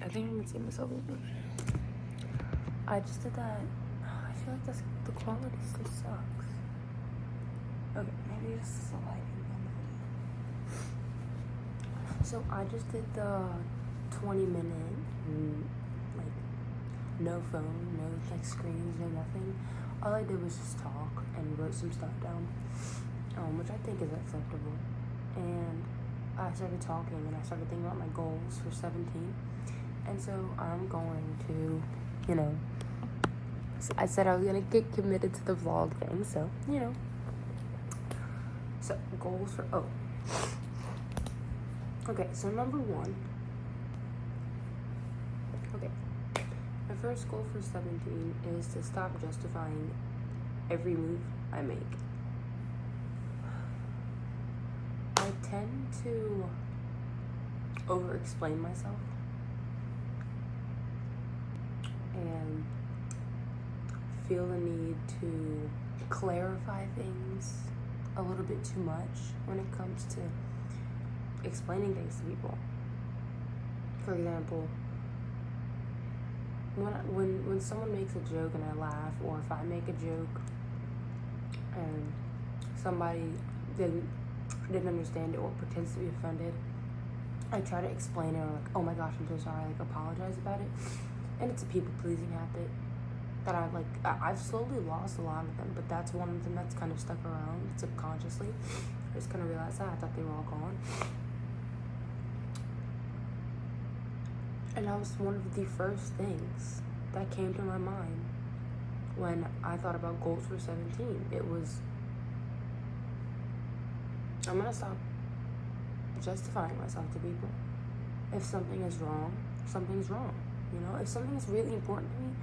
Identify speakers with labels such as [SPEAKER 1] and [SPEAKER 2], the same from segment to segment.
[SPEAKER 1] I think I can see myself over. I just did that. I feel like the quality still sucks. Okay, maybe this is the lighting on the video. So I just did the 20-minute, like, no phone, no like screens, no nothing. All I did was just talk and wrote some stuff down, which I think is acceptable. And I started talking and I started thinking about my goals for 17. And so I'm going to, I said I was going to get committed to the vlog thing. So, so goals for, okay, so number one. Okay, my first goal for 17 is to stop justifying every move I make. I tend to over-explain myself and feel the need to clarify things a little bit too much when it comes to explaining things to people. For example, when someone makes a joke and I laugh, or if I make a joke and somebody didn't understand it or pretends to be offended, I try to explain it, or like, oh my gosh, I'm so sorry, like apologize about it. And it's a people-pleasing habit that I've slowly lost a lot of them, but that's one of them that's kind of stuck around subconsciously. I just kind of realized that. I thought they were all gone. And that was one of the first things that came to my mind when I thought about goals for 17. It was, I'm going to stop justifying myself to people. If something is wrong, something's wrong. If something is really important to me,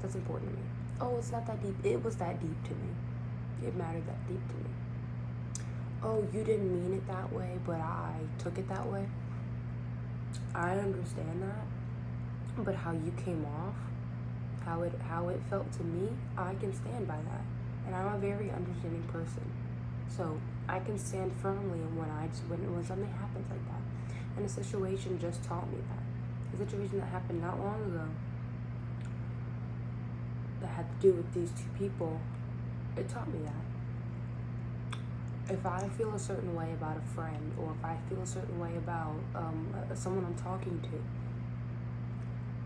[SPEAKER 1] that's important to me. Oh, it's not that deep. It was that deep to me. It mattered that deep to me. Oh, you didn't mean it that way, but I took it that way. I understand that. But how you came off, how it felt to me, I can stand by that. And I'm a very understanding person. So I can stand firmly when something happens like that. And a situation just taught me that. A situation that happened not long ago that had to do with these two people, it taught me that. If I feel a certain way about a friend, or if I feel a certain way about someone I'm talking to,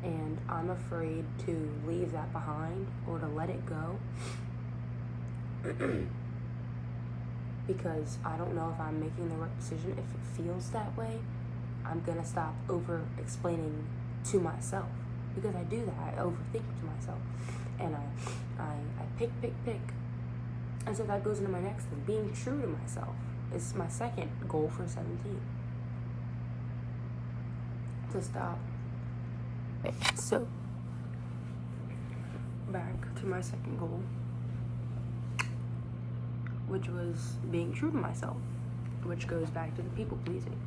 [SPEAKER 1] and I'm afraid to leave that behind or to let it go because I don't know if I'm making the right decision, if it feels that way, I'm gonna stop over-explaining to myself, because I do that. I overthink to myself, and I pick. And so that goes into my next thing. Being true to myself is my second goal for 17. To stop. So, back to my second goal, which was being true to myself, which goes back to the people pleasing.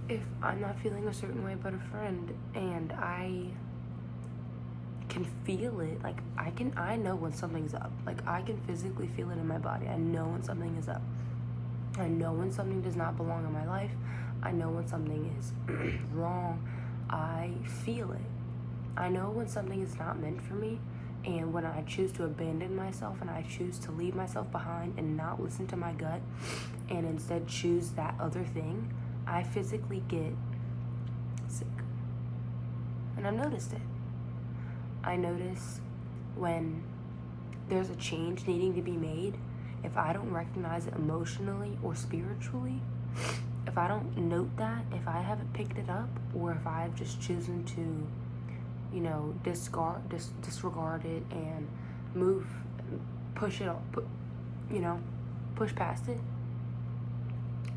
[SPEAKER 1] If I'm not feeling a certain way about a friend and I can feel it, like I know when something's up. Like I can physically feel it in my body. I know when something is up. I know when something does not belong in my life. I know when something is wrong. I feel it. I know when something is not meant for me, and when I choose to abandon myself and I choose to leave myself behind and not listen to my gut and instead choose that other thing, I physically get sick. And I've noticed it. I notice when there's a change needing to be made, if I don't recognize it emotionally or spiritually, if I don't note that, if I haven't picked it up, or if I've just chosen to, disregard it and push past it,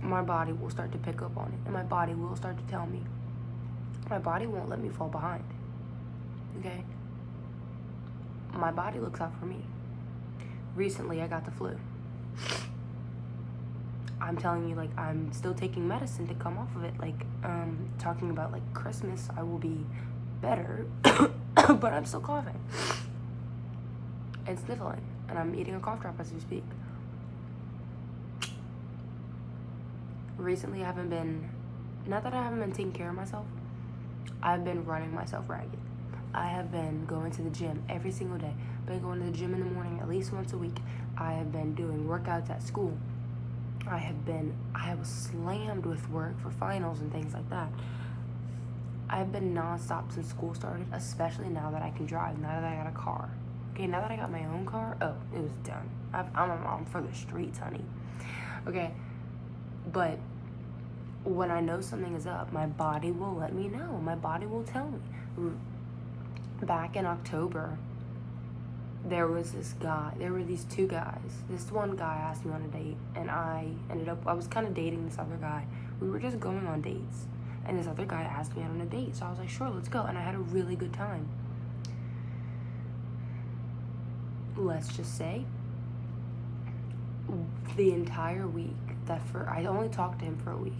[SPEAKER 1] my body will start to pick up on it, and my body will start to tell me. My body won't let me fall behind, okay? My body looks out for me. Recently, I got the flu. I'm telling you, I'm still taking medicine to come off of it. Talking about, Christmas, I will be better, but I'm still coughing and sniffling, and I'm eating a cough drop as we speak. Recently, not that I haven't been taking care of myself, I've been running myself ragged. I have been going to the gym every single day. Been going to the gym in the morning at least once a week. I have been doing workouts at school. I was slammed with work for finals and things like that. I've been nonstop since school started, especially now that I can drive, now that I got a car. Okay, now that I got my own car, oh, it was done. I'm a mom for the streets, honey. Okay, but when I know something is up, my body will let me know. My body will tell me. Back in October, there were these two guys. This one guy asked me on a date, and I was kind of dating this other guy. We were just going on dates, and this other guy asked me out on a date, so I was like, sure, let's go, and I had a really good time. Let's just say, the entire week, I only talked to him for a week.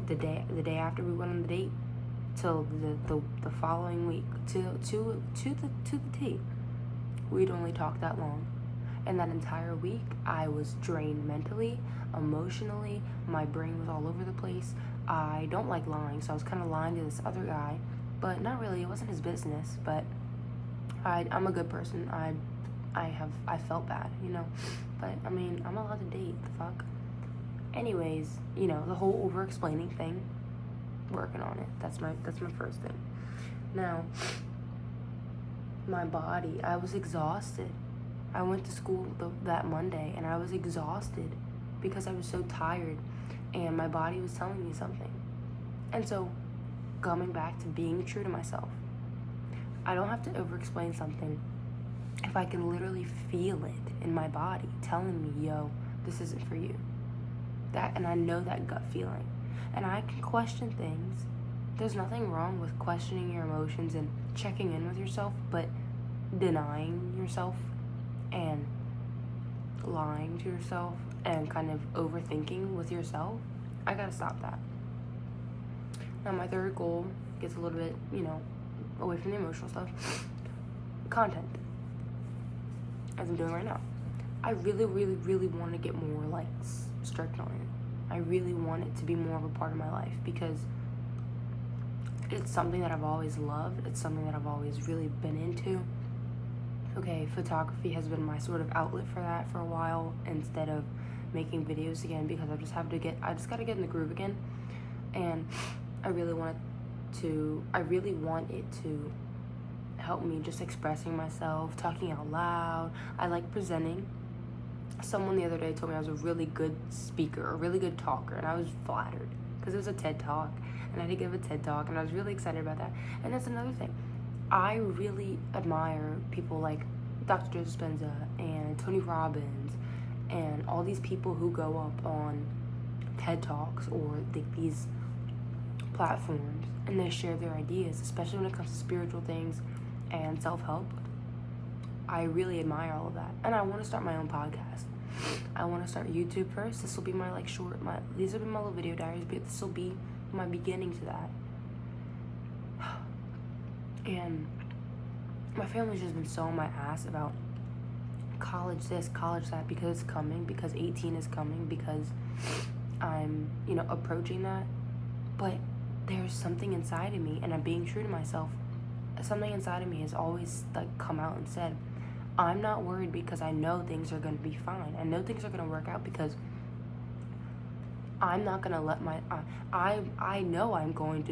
[SPEAKER 1] The day after we went on the date, till the following week, to the date. We'd only talked that long. And that entire week, I was drained mentally, emotionally. My brain was all over the place. I don't like lying, so I was kind of lying to this other guy, but not really. It wasn't his business. But I'm a good person. I felt bad, But I mean, I'm allowed to date. The fuck. Anyways, the whole over-explaining thing. Working on it. That's my first thing. Now, my body, I was exhausted. I went to school that Monday and I was exhausted because I was so tired and my body was telling me something. And so, coming back to being true to myself, I don't have to over-explain something if I can literally feel it in my body telling me, yo, this isn't for you. And I know that gut feeling. And I can question things. There's nothing wrong with questioning your emotions and checking in with yourself, but denying yourself and lying to yourself and kind of overthinking with yourself, I gotta stop that. Now, my third goal gets a little bit, away from the emotional stuff. Content. As I'm doing right now. I really, really, really want to get more, strict on it. I really want it to be more of a part of my life because it's something that I've always loved. It's something that I've always really been into. Okay, photography has been my sort of outlet for that for a while instead of making videos again because I just gotta get in the groove again. And I really want it to help me just expressing myself, talking out loud. I like presenting. Someone the other day told me I was a really good speaker, a really good talker, and I was flattered because it was a TED Talk, and I had to give a TED Talk, and I was really excited about that. And that's another thing. I really admire people like Dr. Joe Dispenza and Tony Robbins and all these people who go up on TED Talks or these platforms and they share their ideas, especially when it comes to spiritual things and self-help. I really admire all of that. And I want to start my own podcast. I want to start YouTube first. This will be my these will be my little video diaries, but this will be my beginning to that. And my family's just been so on my ass about college this, college that, because it's coming, because 18 is coming, because I'm, approaching that. But there's something inside of me, and I'm being true to myself. Something inside of me has always come out and said, I'm not worried because I know things are going to be fine. I know things are going to work out because I'm not going to let I know I'm going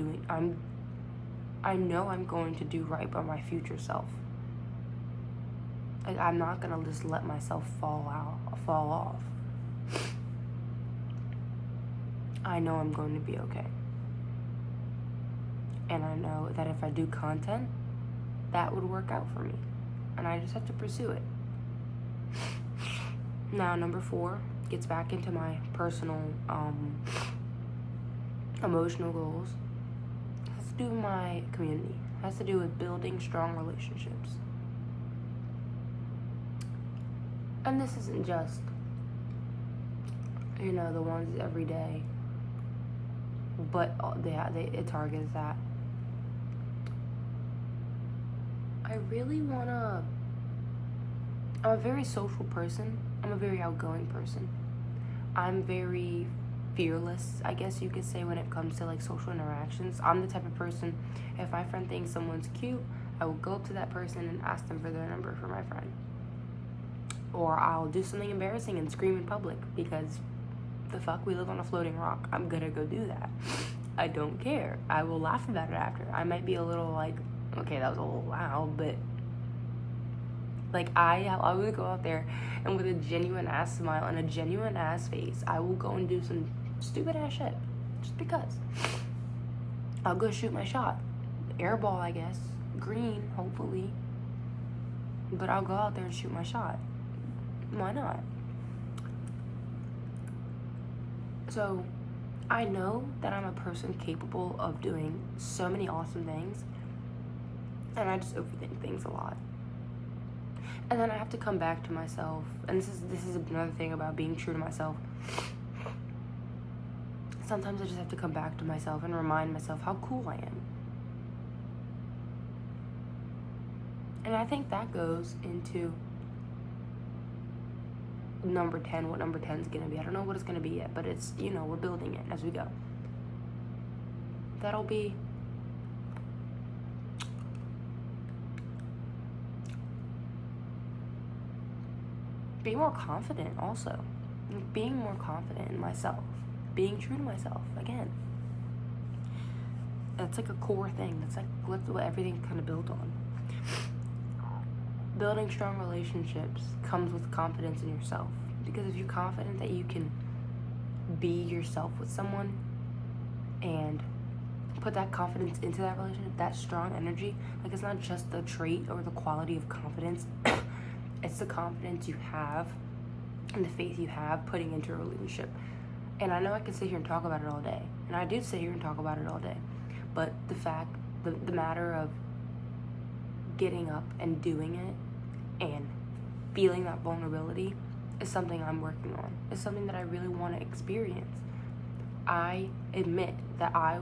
[SPEAKER 1] to do right by my future self. I'm not going to just let myself fall off. I know I'm going to be okay. And I know that if I do content, that would work out for me. And I just have to pursue it. Now, number 4 gets back into my personal, emotional goals. It has to do with my community. It has to do with building strong relationships. And this isn't just, the ones every day. But it targets that. I'm a very social person. I'm a very outgoing person. I'm very fearless, I guess you could say, when it comes to like social interactions. I'm the type of person, if my friend thinks someone's cute, I will go up to that person and ask them for their number for my friend. Or I'll do something embarrassing and scream in public, because the fuck, we live on a floating rock. I'm gonna go do that. I don't care. I will laugh about it after. I might be a little like, okay, that was a little loud, but like I would go out there and with a genuine ass smile and a genuine ass face, I will go and do some stupid ass shit just because. I'll go shoot my shot. Airball, I guess. Green, hopefully. But I'll go out there and shoot my shot. Why not? So, I know that I'm a person capable of doing so many awesome things, and I just overthink things a lot. And then I have to come back to myself, and this is another thing about being true to myself. Sometimes I just have to come back to myself and remind myself how cool I am. And I think that goes into number 10, what number 10 is going to be. I don't know what it's going to be yet, but it's, we're building it as we go. That'll be being more confident also. Being more confident in myself. Being true to myself, again. That's like a core thing. That's like what everything's kind of built on. Building strong relationships comes with confidence in yourself. Because if you're confident that you can be yourself with someone and put that confidence into that relationship, that strong energy, like it's not just the trait or the quality of confidence, it's the confidence you have and the faith you have putting into a relationship. And I know I can sit here and talk about it all day. And I do sit here and talk about it all day. But the matter of getting up and doing it and feeling that vulnerability is something I'm working on. It's something that I really want to experience. I admit that I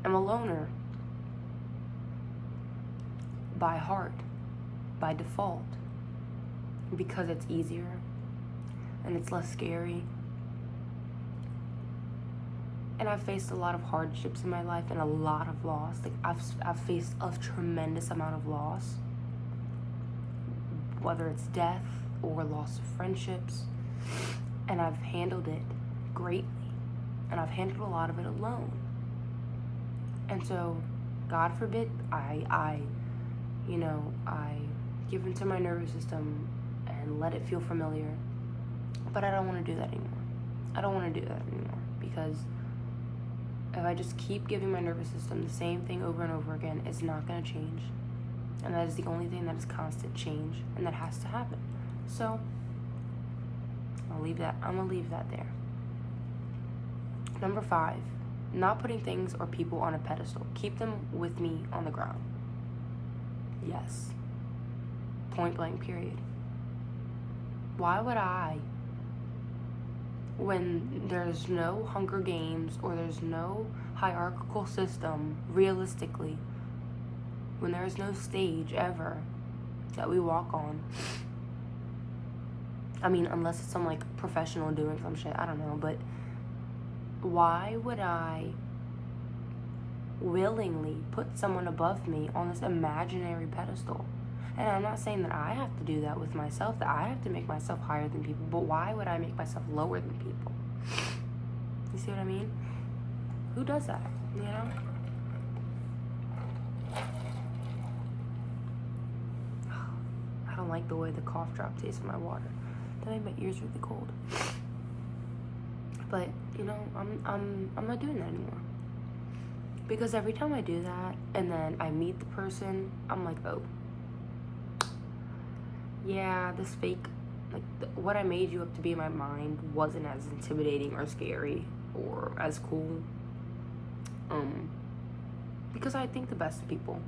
[SPEAKER 1] am a loner by heart, by default, because it's easier and it's less scary. And I've faced a lot of hardships in my life and a lot of loss. Like I've faced a tremendous amount of loss, whether it's death or loss of friendships, and I've handled it greatly, and I've handled a lot of it alone. And so, God forbid, I give into my nervous system and let it feel familiar. But I don't want to do that anymore. I don't want to do that anymore, because if I just keep giving my nervous system the same thing over and over again, it's not going to change. And that is the only thing that is constant change, and that has to happen. So, I'm going to leave that there. Number 5, not putting things or people on a pedestal. Keep them with me on the ground. Yes. Point blank, period. Why would I, when there's no Hunger Games or there's no hierarchical system, realistically, when there's no stage ever that we walk on, I mean, unless it's some like professional doing some shit, I don't know, but why would I willingly put someone above me on this imaginary pedestal? And I'm not saying that I have to do that with myself, that I have to make myself higher than people, but why would I make myself lower than people? You see what I mean? Who does that, you know? I don't like the way the cough drop tastes in my water. That made my ears really cold. But, I'm not doing that anymore. Because every time I do that, and then I meet the person, I'm like, oh, yeah, this fake, like, what I made you up to be in my mind wasn't as intimidating or scary or as cool. Because I think the best of people.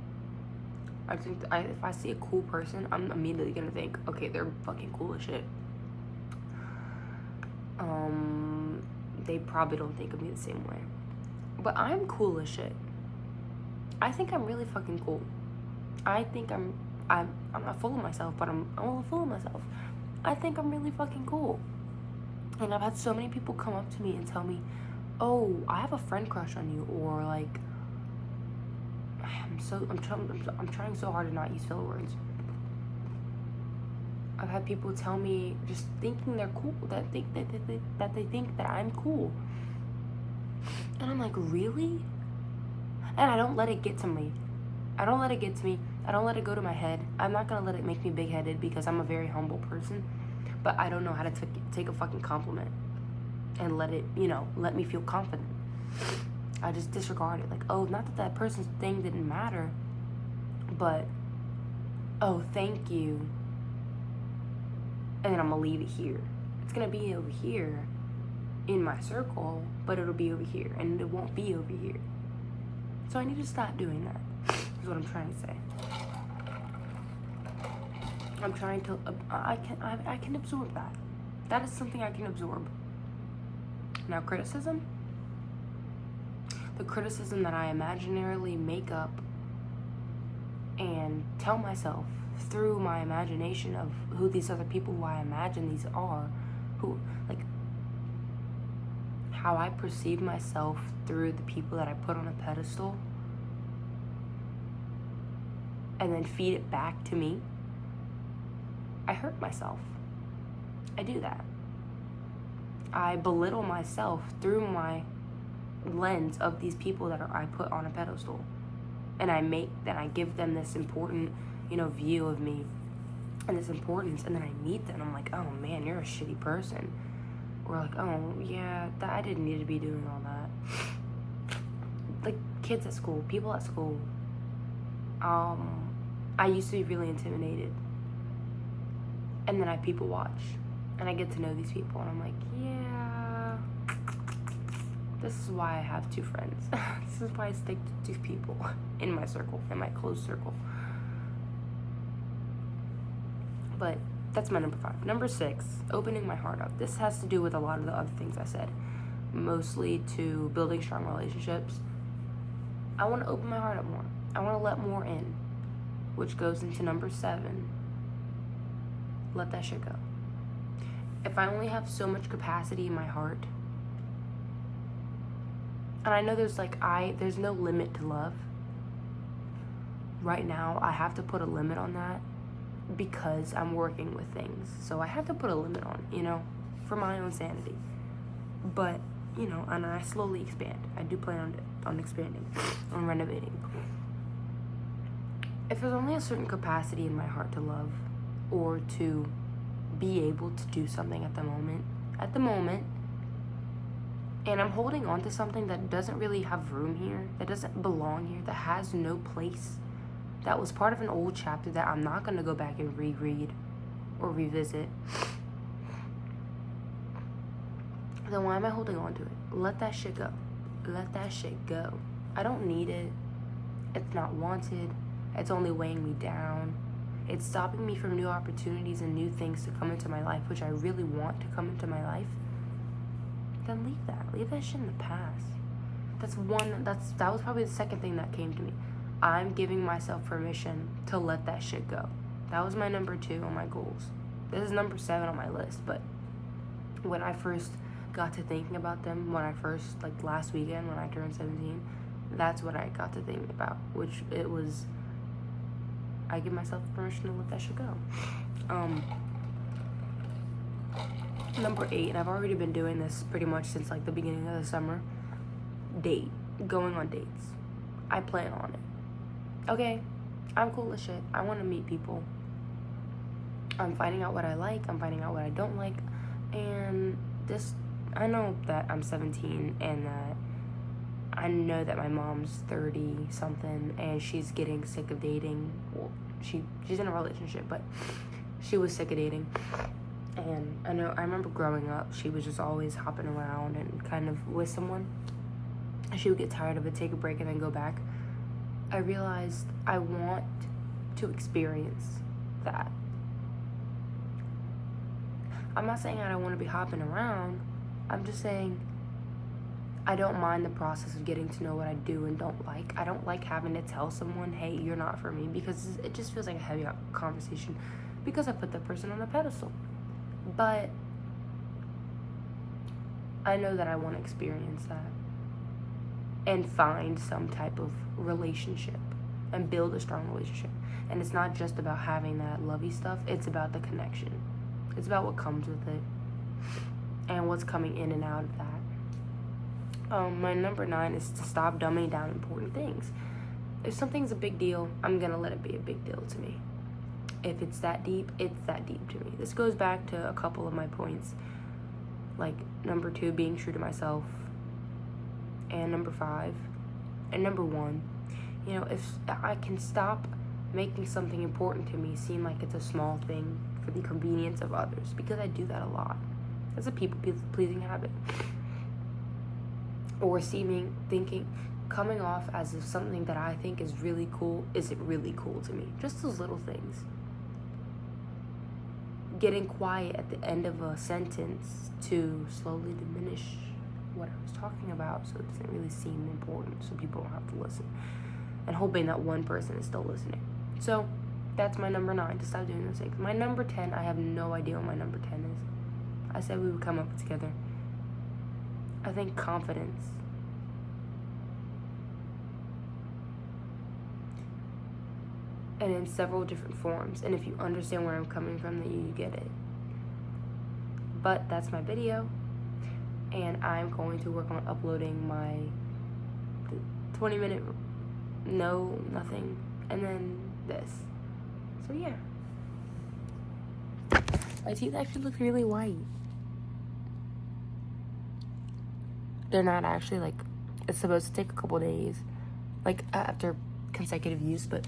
[SPEAKER 1] I think if I see a cool person, I'm immediately gonna think, okay, they're fucking cool as shit. They probably don't think of me the same way. But I'm cool as shit. I think I'm really fucking cool. I think I'm not full of myself, but I'm a little full of myself. I think I'm really fucking cool. And I've had so many people come up to me and tell me, oh, I have a friend crush on you, or like, I'm trying so hard to not use filler words. I've had people tell me, just thinking they're cool, that they think that I'm cool. And I'm like, really? And I don't let it get to me. I don't let it go to my head. I'm not gonna let it make me big-headed, because I'm a very humble person. But I don't know how to take a fucking compliment and let it, let me feel confident. I just disregard it. Like, oh, not that person's thing didn't matter, but, oh, thank you. And then I'm gonna leave it here. It's gonna be over here in my circle, but it'll be over here, and it won't be over here. So I need to stop doing that, is what I'm trying to say. I'm trying to, I can absorb that. That is something I can absorb. Now, criticism, the criticism that I imaginarily make up and tell myself through my imagination of who these other people who I imagine these are, who, like, how I perceive myself through the people that I put on a pedestal, and then feed it back to me, I hurt myself. I do that. I belittle myself through my lens of these people that I put on a pedestal. And I give them this important, view of me and this importance. And then I meet them. I'm like, oh man, you're a shitty person. Or like, oh yeah, I didn't need to be doing all that. Like kids at school, people at school. I used to be really intimidated. And then I people watch. And I get to know these people. And I'm like, yeah, this is why I have 2 friends. This is why I stick to 2 people in my circle, in my close circle. But that's my number 5. Number 6, opening my heart up. This has to do with a lot of the other things I said. Mostly to building strong relationships. I want to open my heart up more. I want to let more in. Which goes into number 7. Let that shit go. If I only have so much capacity in my heart, and I know there's no limit to love. Right now, I have to put a limit on that because I'm working with things. So I have to put a limit on it, for my own sanity. But, and I slowly expand. I do plan on expanding, on renovating. If there's only a certain capacity in my heart to love, or to be able to do something at the moment, and I'm holding on to something that doesn't really have room here, that doesn't belong here, that has no place, that was part of an old chapter that I'm not going to go back and reread or revisit, then why am I holding on to it? Let that shit go. Let that shit go. I don't need it. It's not wanted. It's only weighing me down. It's stopping me from new opportunities and new things to come into my life, which I really want to come into my life. Then leave that. Leave that shit in the past. That was probably the second thing that came to me. I'm giving myself permission to let that shit go. That was my number 2 on my goals. This is number 7 on my list, but when I first got to thinking about them, last weekend when I turned 17, that's what I got to thinking about, which it was, I give myself permission to let that shit go. Number 8, and I've already been doing this pretty much since the beginning of the summer. Going on dates. I plan on it. Okay, I'm cool as shit. I want to meet people. I'm finding out what I like. I'm finding out what I don't like. And I know that I'm 17 and that I know that my mom's 30 something and she's getting sick of dating. Well, she's in a relationship, but she was sick of dating. And I remember growing up, she was just always hopping around and kind of with someone. She would get tired of it, take a break, and then go back. I realized I want to experience that. I'm not saying I don't want to be hopping around. I'm just saying I don't mind the process of getting to know what I do and don't like. I don't like having to tell someone, hey, you're not for me, because it just feels like a heavy conversation because I put that person on a pedestal. But I know that I want to experience that and find some type of relationship and build a strong relationship. And it's not just about having that lovey stuff, it's about the connection. It's about what comes with it and what's coming in and out of that. My number 9 is to stop dumbing down important things. If something's a big deal, I'm gonna let it be a big deal to me. If it's that deep, it's that deep to me. This goes back to a couple of my points, like number 2, being true to myself, and number 5, and number 1. You know, if I can stop making something important to me seem like it's a small thing for the convenience of others, because I do that a lot. It's a people-pleasing habit. Or coming off as if something that I think is really cool isn't really cool to me. Just those little things. Getting quiet at the end of a sentence to slowly diminish what I was talking about so it doesn't really seem important, so people don't have to listen. And hoping that one person is still listening. So that's my number 9, to stop doing those things. My number 10, I have no idea what my number 10 is. I said we would come up together. I think confidence. And in several different forms. And if you understand where I'm coming from, then you get it. But that's my video. And I'm going to work on uploading my 20-minute nothing. And then this. So yeah. My teeth actually look really white. They're not actually, like, it's supposed to take a couple days, like, after consecutive use, but